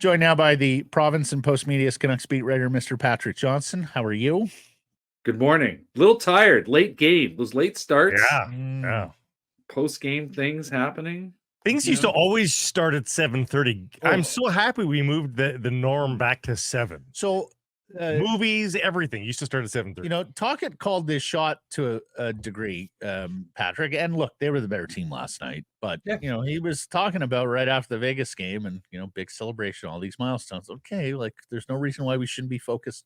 Joined now by the Province and Post Media's Canucks beat writer, Mr. Patrick Johnston. How are you? Good morning. Little tired. Late game. Those late starts. Yeah. Post-game things happening. Things used to always start at 7:30. Oh. I'm so happy we moved the norm back to 7. So movies, everything used to start at 7:30. You know, Tocchet called this shot to a degree, Patrick. And look, they were the better team last night. But, you know, he was talking about right after the Vegas game and, you know, big celebration, all these milestones. Okay, like there's no reason why we shouldn't be focused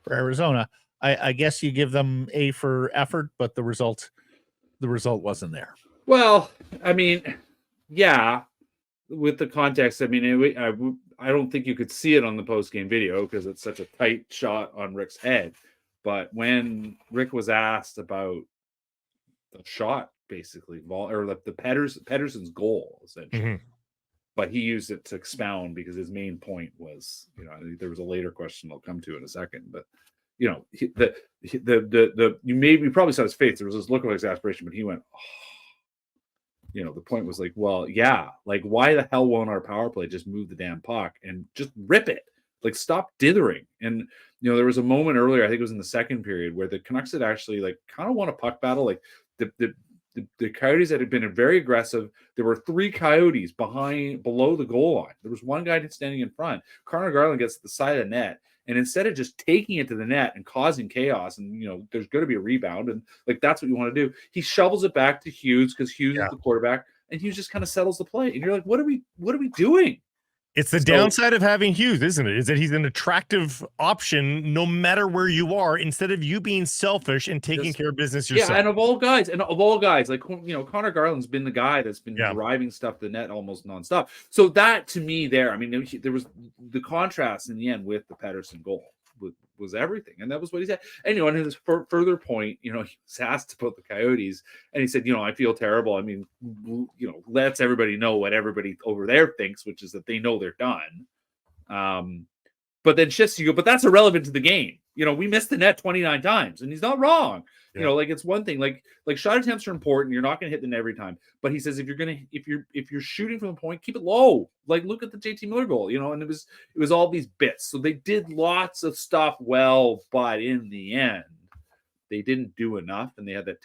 for Arizona. I guess you give them A for effort, but the result wasn't there. Well, I mean, yeah, with the context, I mean, I don't think you could see it on the post-game video because it's such a tight shot on Rick's head. But when Rick was asked about the shot, basically, or the Pettersson's goal, essentially, but he used it to expound because his main point was, you know, there was a later question I'll come to in a second, but you know, you probably saw his face. There was this look of exasperation, but he went, oh. You know, the point was like, well, yeah, like why the hell won't our power play just move the damn puck and just rip it? Like stop dithering. And you know, there was a moment earlier, I think it was in the second period, where the Canucks had actually like kind of won a puck battle. Like the Coyotes had been very aggressive. There were 3 Coyotes below the goal line. There was one guy standing in front. Conor Garland gets to the side of the net. And instead of just taking it to the net and causing chaos, and you know, there's going to be a rebound, and like that's what you want to do. He shovels it back to Hughes because Hughes is the quarterback, and Hughes just kind of settles the play. And you're like, what are we doing? It's the downside of having Hughes, isn't it? Is that he's an attractive option no matter where you are, instead of you being selfish and taking care of business yourself. Yeah, and of all guys, like, you know, Conor Garland's been the guy that's been driving stuff to the net almost nonstop. So that to me, there was the contrast in the end with the Pettersson goal was everything, and that was what he said. And you know, on his further point, you know, he was asked about the Coyotes, and he said, you know, I feel terrible. I mean, you know, lets everybody know what everybody over there thinks, which is that they know they're done. But then shifts, you go, but that's irrelevant to the game. You know, we missed the net 29 times, and he's not wrong. You know, like it's one thing, like shot attempts are important. You're not going to hit the net every time, but he says if you're shooting from the point, keep it low. Like look at the JT Miller goal, you know, and it was all these bits. So they did lots of stuff well, but in the end, they didn't do enough, and they had that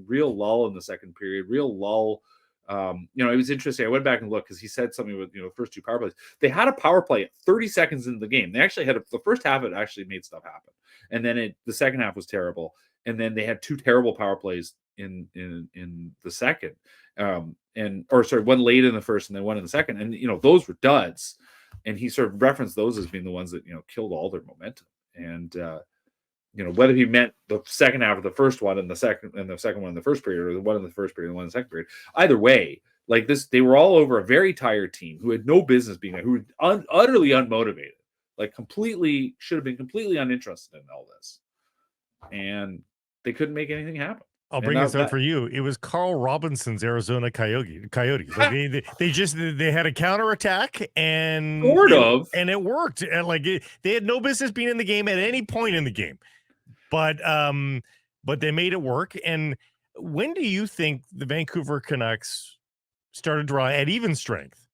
real lull in the second period, real lull. You know, it was interesting. I went back and looked because he said something with, you know, the first 2 power plays. They had a power play at 30 seconds into the game. They actually had the first half, it actually made stuff happen. And then the second half was terrible. And then they had 2 terrible power plays in the second. One late in the first and then one in the second. And, you know, those were duds. And he sort of referenced those as being the ones that, you know, killed all their momentum. And, you know, whether he meant the second half of the first one and the second one in the first period, or the one in the first period and one in the second period, either way, like this, they were all over a very tired team who had no business being there, who were utterly unmotivated, like should have been completely uninterested in all this, and they couldn't make anything happen. I'll bring this up for you. It was Carl Robinson's Arizona Coyotes. Like they had a counterattack and and it worked. And like they had no business being in the game at any point in the game, but they made it work. And when do you think the Vancouver Canucks started to draw at even strength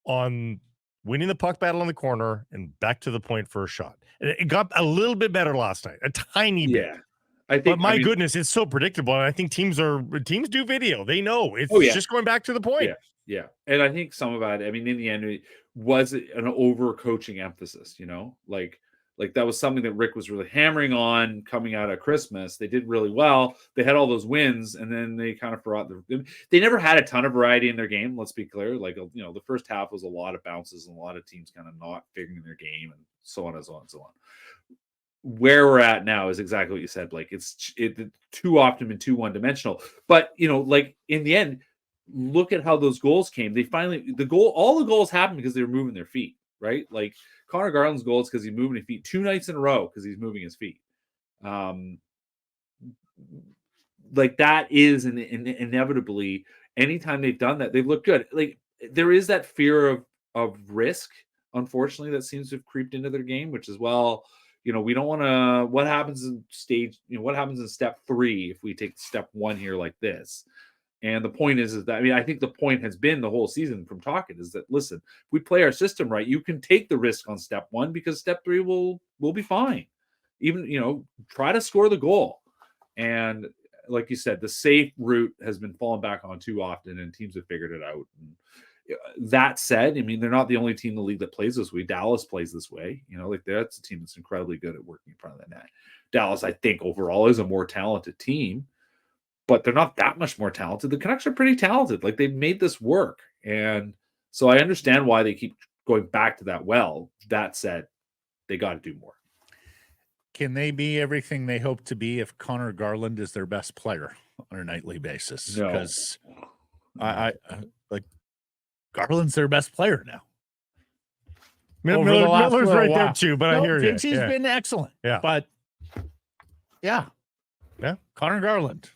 on winning the puck battle in the corner and back to the point for a shot? It got a little bit better last night, a tiny bit. But goodness, it's so predictable. And I think teams do video. They know it's just going back to the point. Yeah. And I think some of that, I mean, in the end, it was an overcoaching emphasis, you know, like that was something that Rick was really hammering on coming out of Christmas. They did really well. They had all those wins, and then they kind of forgot. They never had a ton of variety in their game. Let's be clear. Like, you know, the first half was a lot of bounces and a lot of teams kind of not figuring their game and so on and so on and so on. Where we're at now is exactly what you said, Blake. It's too often been too one-dimensional. But, you know, like in the end, look at how those goals came. All the goals happened because they were moving their feet, right? Like Conor Garland's goal is because he's moving his feet 2 nights in a row because he's moving his feet. Like that is inevitably, anytime they've done that, they've looked good. Like there is that fear of risk, unfortunately, that seems to have creeped into their game, which is, well, you know, we don't want to, what happens in step 3 if we take step 1 here like this? And the point is that, I mean, I think the point has been the whole season from talking is that, listen, if we play our system right, you can take the risk on step 1 because step 3 will be fine. Even, try to score the goal. And like you said, the safe route has been fallen back on too often, and teams have figured it out. And that said, I mean, they're not the only team in the league that plays this way. Dallas plays this way. That's a team that's incredibly good at working in front of the net. Dallas, I think, overall is a more talented team, but they're not that much more talented. The Canucks are pretty talented. Like, they've made this work. And so I understand why they keep going back to that well. That said, they got to do more. Can they be everything they hope to be if Conor Garland is their best player on a nightly basis? No. Because I like Garland's their best player now. Miller's right there too, but I hear you. JT's been excellent. Yeah. But yeah. Conor Garland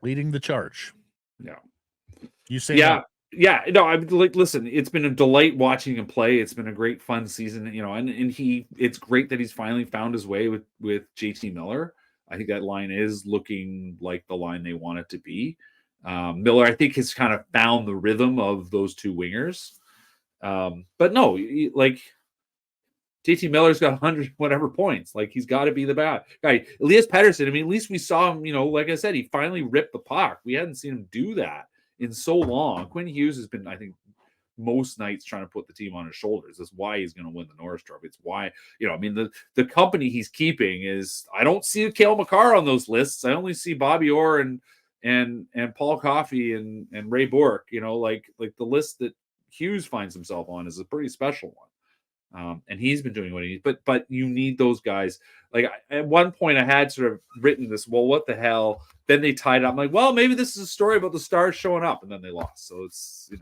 leading the charge. Yeah. You say that. Yeah, no, I'm like, listen, it's been a delight watching him play. It's been a great, fun season, and it's great that he's finally found his way with JT Miller. I think that line is looking like the line they want it to be. Miller, I think, has kind of found the rhythm of those two wingers. But no, like, JT Miller's got 100 whatever points. Like, he's got to be the bad guy. Elias Pettersson, I mean, at least we saw him, like I said, he finally ripped the puck. We hadn't seen him do that in so long. Quinn Hughes has been, I think, most nights trying to put the team on his shoulders. That's why he's going to win the Norris Trophy. It's why, I mean, the company he's keeping is, I don't see Cale Makar on those lists. I only see Bobby Orr and Paul Coffey and Ray Bourque. Like the list that Hughes finds himself on is a pretty special one. And he's been doing what he needs, but you need those guys. Like, at one point I had sort of written this, well, what the hell? Then they tied it up. I'm like, well, maybe this is a story about the Stars showing up, and then they lost. So it's, it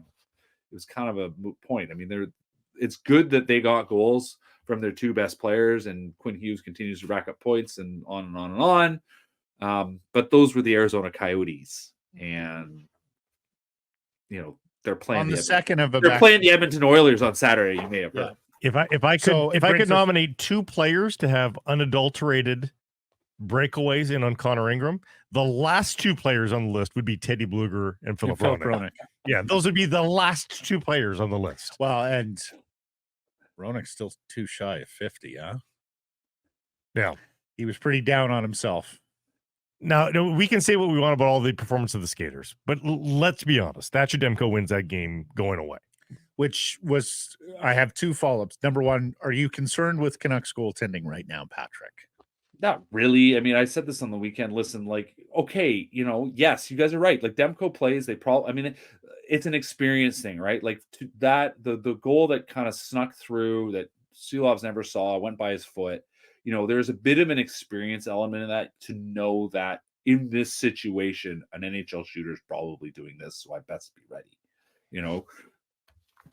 was kind of a moot point. I mean, it's good that they got goals from their two best players, and Quinn Hughes continues to rack up points and on and on and on. But those were the Arizona Coyotes, and they're playing on playing the Edmonton Oilers on Saturday. You may have heard. If I could nominate two players to have unadulterated breakaways in on Connor Ingram, the last two players on the list would be Teddy Bluger and Philip Roenick. Yeah, those would be the last two players on the list. Well, and Roenick's still too shy of 50, huh? Yeah. He was pretty down on himself. Now, we can say what we want about all the performance of the skaters, but let's be honest. Thatcher Demko wins that game going away. Which was, I have two follow-ups. Number one, are you concerned with Canucks goaltending right now, Patrick? Not really. I mean, I said this on the weekend. Listen, like, okay, yes, you guys are right. Like, Demko plays, it's an experience thing, right? Like, the goal that kind of snuck through that Sulov's never saw, went by his foot. There's a bit of an experience element in that, to know that in this situation, an NHL shooter is probably doing this, so I best be ready.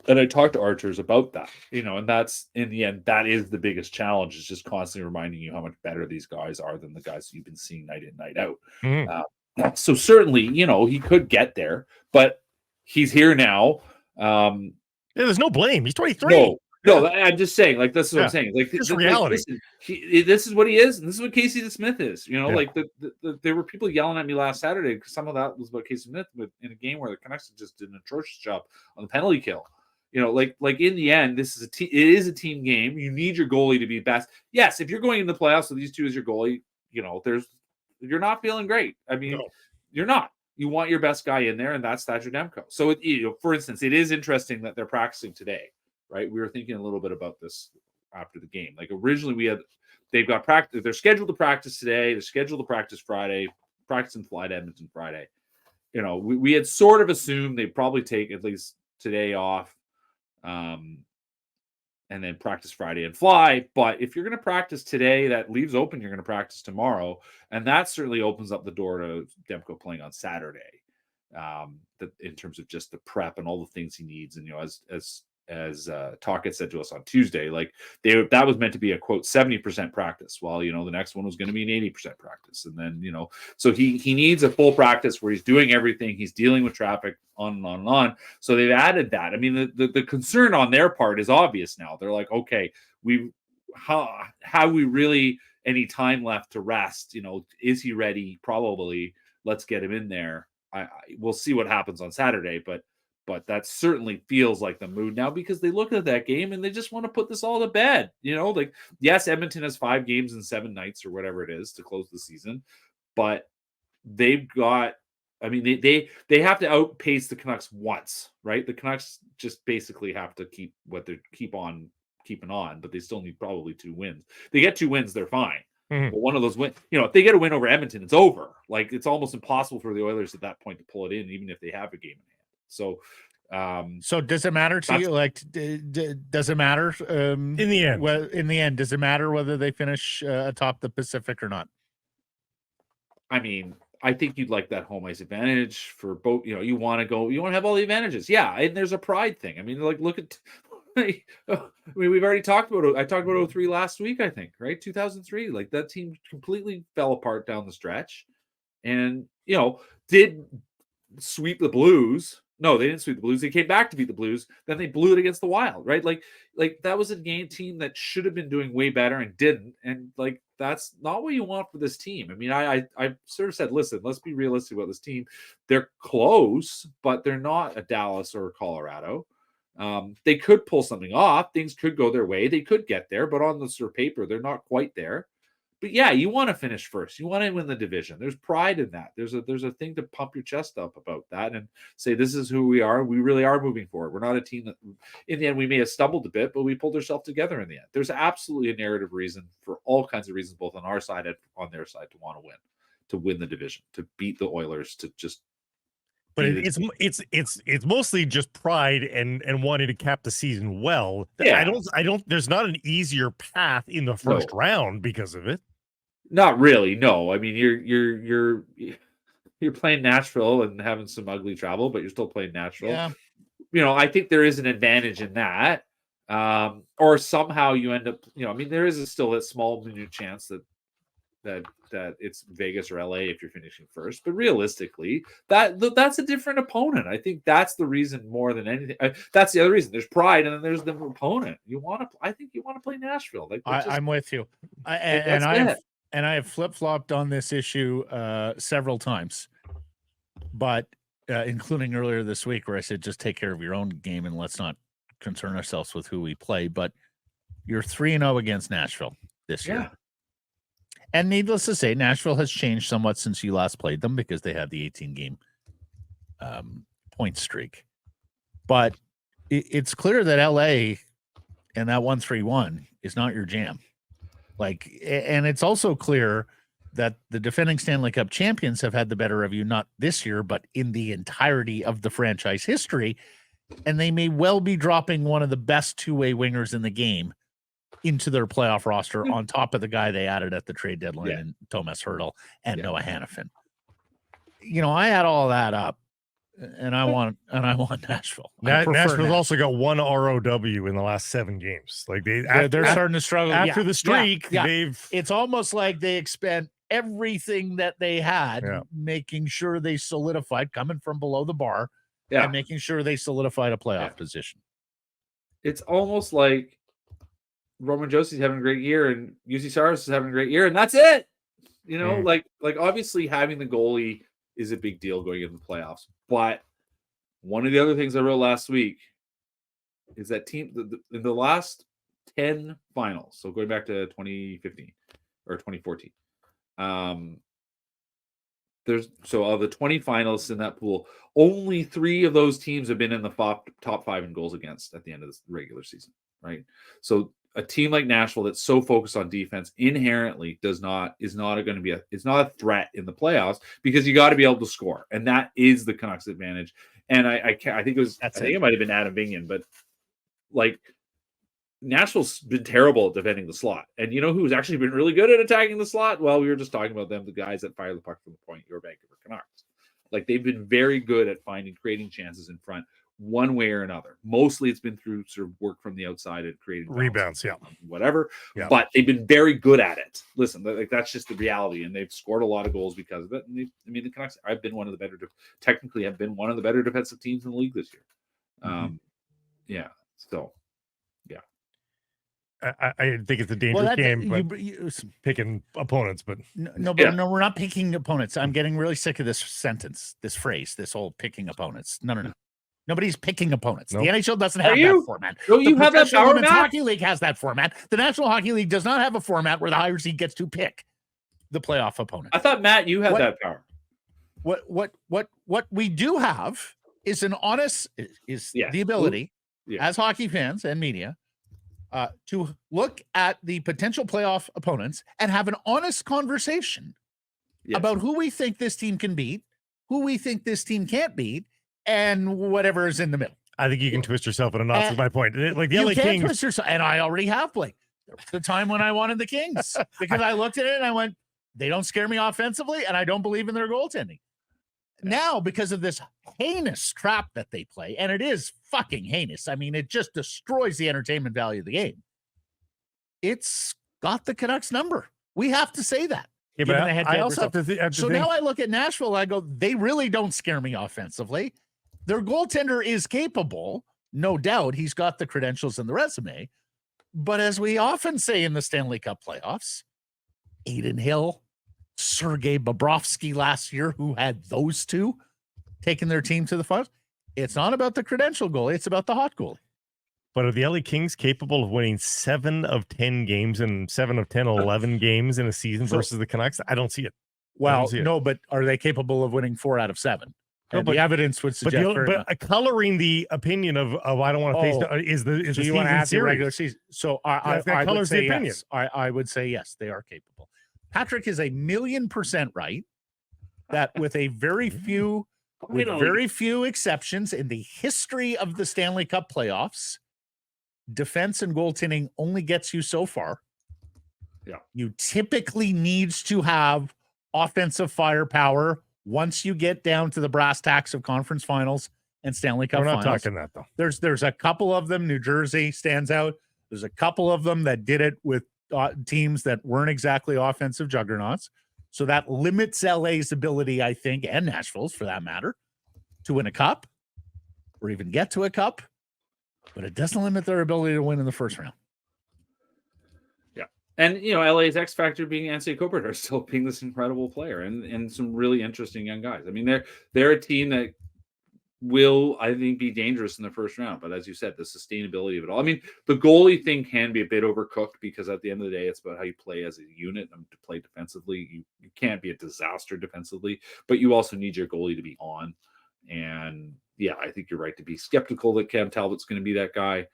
And I talked to archers about that, and that's, in the end, that is the biggest challenge, is just constantly reminding you how much better these guys are than the guys you've been seeing night in, night out. Mm-hmm. So certainly, he could get there, but he's here now. There's no blame. He's 23. No, I'm just saying, like, this is what I'm saying. Like, this reality. This is what he is, and this is what Casey DeSmith is. Like, there were people yelling at me last Saturday because some of that was about Casey Smith in a game where the Canucks just did an atrocious job on the penalty kill. Like in the end, it is a team game. You need your goalie to be best. Yes, if you're going in the playoffs with these two as your goalie, you're not feeling great. I mean, you're not. You want your best guy in there, and that's Thatcher Demko. So, for instance, it is interesting that they're practicing today, right? We were thinking a little bit about this after the game. Like, originally they've got practice. They're scheduled to practice today. They're scheduled to practice Friday. Practice and fly to Edmonton Friday. We had sort of assumed they'd probably take at least today off. And then practice Friday and fly. But if you're going to practice today, that leaves open you're going to practice tomorrow. And that certainly opens up the door to Demko playing on Saturday, in terms of just the prep and all the things he needs. And, as Talkett said to us on Tuesday, like, that was meant to be a, quote, 70% practice, while, the next one was going to be an 80% practice. And then, so he needs a full practice where he's doing everything. He's dealing with traffic, on and on and on. So they've added that. I mean, the concern on their part is obvious now. They're like, okay, how we really any time left to rest? Is he ready? Probably. Let's get him in there. we'll see what happens on Saturday, but that certainly feels like the mood now because they look at that game and they just want to put this all to bed. Like, yes, Edmonton has 5 games in 7 nights or whatever it is to close the season, but they've got, I mean, they have to outpace the Canucks once, right? The Canucks just basically have to keep on keeping on, but they still need probably 2 wins. They get 2 wins, they're fine. Mm-hmm. But one of those wins, if they get a win over Edmonton, it's over. Like, it's almost impossible for the Oilers at that point to pull it in, even if they have a game in hand. So, so does it matter to you? Like, does it matter in the end? Well, in the end, does it matter whether they finish atop the Pacific or not? I mean, I think you'd like that home ice advantage for both. You want to have all the advantages. Yeah, and there's a pride thing. I mean, like, look at. I mean, we've already talked about. I talked about 03 last week. I think, right? 2003. Like, that team completely fell apart down the stretch, and did sweep the Blues. No, they didn't sweep the Blues. They came back to beat the Blues. Then they blew it against the Wild, right? Like that was a team that should have been doing way better and didn't. And like, that's not what you want for this team. I mean, I sort of said, listen, let's be realistic about this team. They're close, but they're not a Dallas or a Colorado. They could pull something off. Things could go their way. They could get there, but on the sort of paper, they're not quite there. But yeah, you want to finish first. You want to win the division. There's pride in that. There's a thing to pump your chest up about that and say, this is who we are. We really are moving forward. We're not a team that, in the end, we may have stumbled a bit, but we pulled ourselves together in the end. There's absolutely a narrative reason for all kinds of reasons, both on our side and on their side, to win the division, to beat the Oilers, to just. But it's mostly just pride and wanting to cap the season well. Yeah. I don't. There's not an easier path in the first round because of it. Not really. No, I mean, you're playing Nashville and having some ugly travel, but you're still playing Nashville. Yeah. I think there is an advantage in that, or somehow you end up. I mean, there is still a small minute chance that it's Vegas or LA if you're finishing first, but realistically, that's a different opponent. I think that's the reason more than anything. That's the other reason. There's pride, and then there's the opponent. I think you want to play Nashville. Like, I'm with you, and I have flip-flopped on this issue several times, but including earlier this week where I said just take care of your own game and let's not concern ourselves with who we play. But you're 3-0 against Nashville this year. And needless to say, Nashville has changed somewhat since you last played them because they had the 18-game point streak. But it's clear that LA and that 1-3-1 is not your jam. Like, and it's also clear that the defending Stanley Cup champions have had the better of you, not this year, but in the entirety of the franchise history. And they may well be dropping one of the best two-way wingers in the game into their playoff roster on top of the guy they added at the trade deadline and Thomas Hertl and Noah Hannafin. I add all that up and I want Nashville. Nashville's also got 1 ROW in the last 7 games. Like they're starting to struggle after the streak. It's almost like they expend everything that they had, making sure they solidified coming from below the bar and making sure they solidified a playoff position. It's almost like Roman Josie's having a great year and UC Saros is having a great year, and that's it. Like obviously having the goalie is a big deal going into the playoffs. But one of the other things I wrote last week is that team in the last 10 finals, so going back to 2015 or 2014, of the 20 finalists in that pool, only 3 of those teams have been in the top 5 in goals against at the end of the regular season, right? So a team like Nashville that's so focused on defense inherently is not a threat in the playoffs because you got to be able to score, and that is the Canucks' advantage. And I think it might have been Adam Binion, but like Nashville's been terrible at defending the slot, and you know who's actually been really good at attacking the slot? Well, we were just talking about them, the guys that fire the puck from the point, your Vancouver Canucks. Like they've been very good at creating chances in front. One way or another. Mostly it's been through sort of work from the outside and creating rebounds, whatever. Yeah. But they've been very good at it. Listen, that's just the reality, and they've scored a lot of goals because of it. And the Canucks have been one of the better defensive teams in the league this year. So I think it's a dangerous game, picking opponents, but no, we're not picking opponents. I'm getting really sick of this sentence, this phrase, this whole picking opponents. No. Nobody's picking opponents. Nope. The NHL doesn't have that format. Don't you have that power? The Hockey League has that format. The National Hockey League does not have a format where the higher seed gets to pick the playoff opponent. I thought, Matt, you had that power. What we do have is the ability as hockey fans and media to look at the potential playoff opponents and have an honest conversation about who we think this team can beat, who we think this team can't beat, and whatever is in the middle. I think you can twist yourself in a knot. Is my point. Like the LA Kings, twist yourself, and I already have, Blake. There was the time when I wanted the Kings because I looked at it and I went, they don't scare me offensively, and I don't believe in their goaltending. Now, because of this heinous trap that they play, and it is fucking heinous. I mean, it just destroys the entertainment value of the game. It's got the Canucks number. We have to say that. Yeah, but I also have to think. Now I look at Nashville, I go, they really don't scare me offensively. Their goaltender is capable, no doubt. He's got the credentials and the resume. But as we often say in the Stanley Cup playoffs, Adin Hill, Sergei Bobrovsky last year, who had those two taking their team to the finals, it's not about the credential goalie, it's about the hot goalie. But are the LA Kings capable of winning 7 of 10 games and 7 of 10, 11 games in a season versus the Canucks? I don't see it. Well, no, but are they capable of winning 4 out of 7? No, but the evidence would suggest. But coloring the opinion of I don't want to face is the you want to add the regular season. So I would say opinion. Yes. I would say yes, they are capable. Patrick is 1,000,000% right that with a very few exceptions in the history of the Stanley Cup playoffs, defense and goaltending only gets you so far. Yeah. You typically needs to have offensive firepower once you get down to the brass tacks of conference finals and Stanley Cup finals. We're not talking that, though. There's a couple of them. New Jersey stands out. There's a couple of them that did it with teams that weren't exactly offensive juggernauts. So that limits LA's ability, I think, and Nashville's for that matter, to win a cup or even get to a cup. But it doesn't limit their ability to win in the first round. And, LA's X factor being Anse Kopitar still being this incredible player and some really interesting young guys. I mean, they're a team that will, I think, be dangerous in the first round. But as you said, the sustainability of it all. I mean, the goalie thing can be a bit overcooked because at the end of the day, it's about how you play as a unit and to play defensively. You can't be a disaster defensively, but you also need your goalie to be on. And, I think you're right to be skeptical that Cam Talbot's going to be that guy.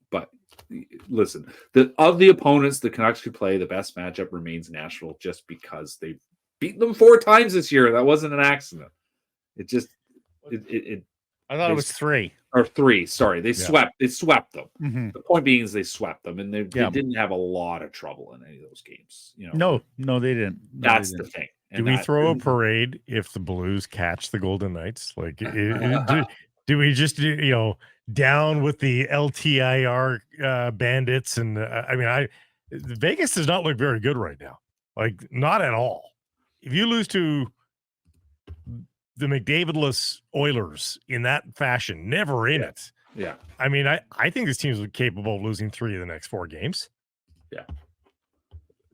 But listen, of the opponents the Canucks could play, the best matchup remains Nashville just because they've beaten them 4 times this year. That wasn't an accident. I thought it was 3. Or 3, sorry. They swept them. Mm-hmm. The point being is they swept them, and they didn't have a lot of trouble in any of those games. No, they didn't. That's the thing. Do we throw a parade if the Blues catch the Golden Knights? Like, do we just down with the LTIR bandits? And Vegas does not look very good right now. Like, not at all. If you lose to the McDavid-less Oilers in that fashion, never in it. Yeah. I mean, I think this team's capable of losing 3 of the next 4 games. Yeah.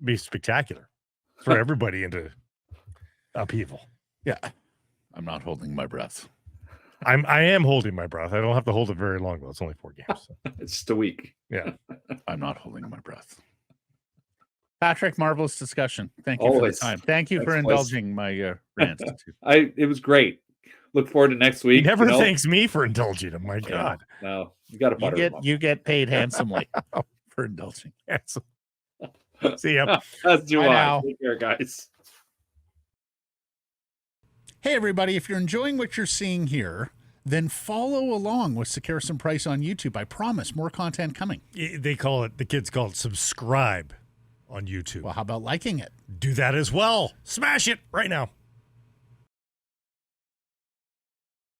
Be spectacular for everybody into upheaval. Yeah. I'm not holding my breath. I am holding my breath. I don't have to hold it very long, though. It's only 4 games. So. It's just a week. Yeah. I'm not holding my breath. Patrick, marvelous discussion. Thank you for the time. Thank you for indulging my rant. It was great. Look forward to next week. He never thanks me for indulging him. My God. No, you got to butter him up. You get paid handsomely for indulging. Handsome. See ya. That's do I. Take care, guys. Hey, everybody. If you're enjoying what you're seeing here, then follow along with Sekeres and Price on YouTube. I promise more content coming. The kids call it subscribe on YouTube. Well, how about liking it? Do that as well. Smash it right now.